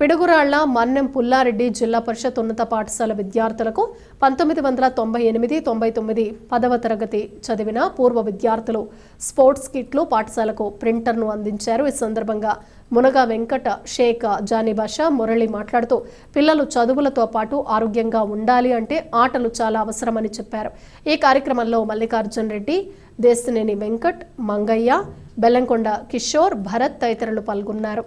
పిడుగురాళ్ల మన్నెం పుల్లారెడ్డి జిల్లా పరిషత్ ఉన్నత పాఠశాల విద్యార్థులకు 1998-99 10వ తరగతి చదివిన పూర్వ విద్యార్థులు స్పోర్ట్స్ కిట్లు పాఠశాలకు ప్రింటర్ను అందించారు. ఈ సందర్భంగా మునగా వెంకట షేక్ జానీబాషా మురళి మాట్లాడుతూ పిల్లలు చదువులతో పాటు ఆరోగ్యంగా ఉండాలి అంటే ఆటలు చాలా అవసరమని చెప్పారు. ఈ కార్యక్రమంలో మల్లికార్జున్ రెడ్డి, దేశినేని వెంకట్, మంగయ్య, బెల్లంకొండ కిషోర్, భరత్ తదితరులు పాల్గొన్నారు.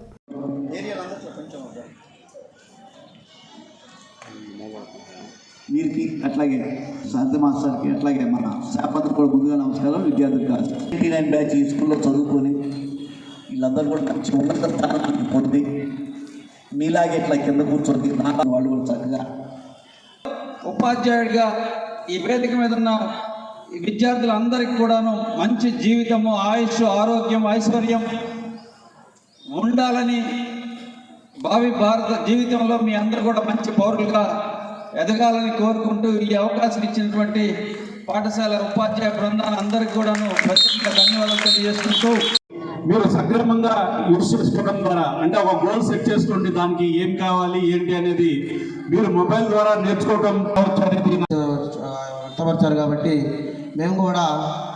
వీరికి అట్లాగే సారథి మాస్టర్కి అట్లాగే మన శాపత్ర కూడా ముందుగా నమస్కారం. విద్యార్థులు కాదు 89 బ్యాచ్ ఈ స్కూల్లో చదువుకొని వీళ్ళందరూ కూడా మంచి ఉన్నత స్థానాన్ని పొంది మీలాగే ఇట్లా కింద కూర్చొని వాళ్ళు కూడా చక్కగా ఉపాధ్యాయుడిగా ఈ వేదిక మీద ఉన్న విద్యార్థులందరికీ కూడాను మంచి జీవితము, ఆయుష్, ఆరోగ్యం, ఐశ్వర్యం ఉండాలని భావి భారత జీవితంలో మీ అందరూ కూడా మంచి పౌరులుగా ఎదగాలని కోరుకుంటూ ఈ అవకాశం ఇచ్చినటువంటి పాఠశాల ఉపాధ్యాయ బృందాన్ని అందరికీ కూడాను ప్రత్యేకంగా ధన్యవాదాలు తెలియజేసుకుంటూ మీరు సక్రమంగా యూజ్ చేసుకోవడం ద్వారా అంటే ఒక గోల్ సెట్ చేసుకోండి, దానికి ఏం కావాలి ఏంటి అనేది మీరు మొబైల్ ద్వారా నేర్చుకోవడం వ్యక్తపరిచారు. కాబట్టి మేము కూడా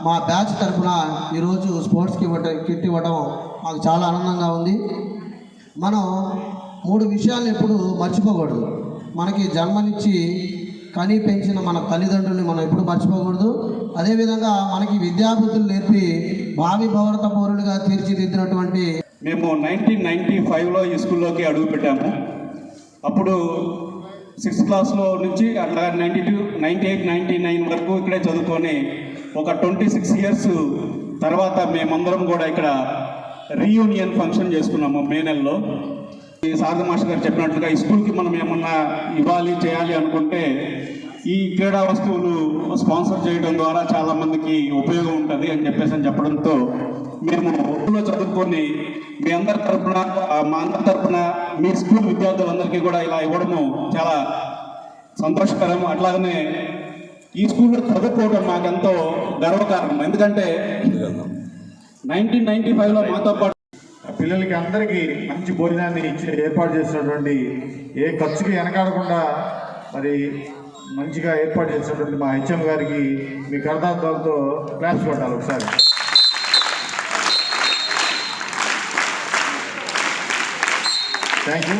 మా బ్యాచ్ తరఫున ఈరోజు స్పోర్ట్స్కి కిట్ ఇవ్వడం మాకు చాలా ఆనందంగా ఉంది. మనం 3 విషయాలను ఎప్పుడు మర్చిపోకూడదు. మనకి జన్మనిచ్చి కని పెంచిన మన తల్లిదండ్రుల్ని మనం ఎప్పుడు మర్చిపోకూడదు. అదేవిధంగా మనకి విద్యాబుద్ధులు నేర్పి భావి భారత పౌరులుగా తీర్చిదిద్దినటువంటి మేము 1995లో ఈ స్కూల్లోకి అడుగు పెట్టాము. అప్పుడు 6th క్లాస్లో నుంచి అట్లా 92, 98, 99 వరకు ఇక్కడే చదువుకొని ఒక 26 ఇయర్స్ తర్వాత మేమందరం కూడా ఇక్కడ రీయూనియన్ ఫంక్షన్ చేసుకున్నాము మే నెలలో. ఈ సారథి మాస్టర్ గారు చెప్పినట్లుగా ఈ స్కూల్కి మనం ఏమన్నా ఇవ్వాలి చేయాలి అనుకుంటే ఈ క్రీడా వస్తువులు స్పాన్సర్ చేయడం ద్వారా చాలామందికి ఉపయోగం ఉంటుంది అని చెప్పడంతో మేము స్కూల్లో చదువుకొని మీ అందరి తరఫున మా అందరి తరఫున మీ స్కూల్ విద్యార్థులందరికీ కూడా ఇలా ఇవ్వడము చాలా సంతోషకరం. అట్లాగనే ఈ స్కూల్లో చదువుకోవడం మాకెంతో గర్వకారణం. ఎందుకంటే 1995లో మాతో పాటు పిల్లలకి అందరికీ మంచి భోజనాన్ని ఏర్పాటు చేసినటువంటి, ఏ ఖర్చుకి వెనకాడకుండా మరి మంచిగా ఏర్పాటు చేసినటువంటి మా హెచ్ఎం గారికి మీ కరతార్థాలతో క్లాప్స్ కొట్టాలి ఒకసారి. Thank you.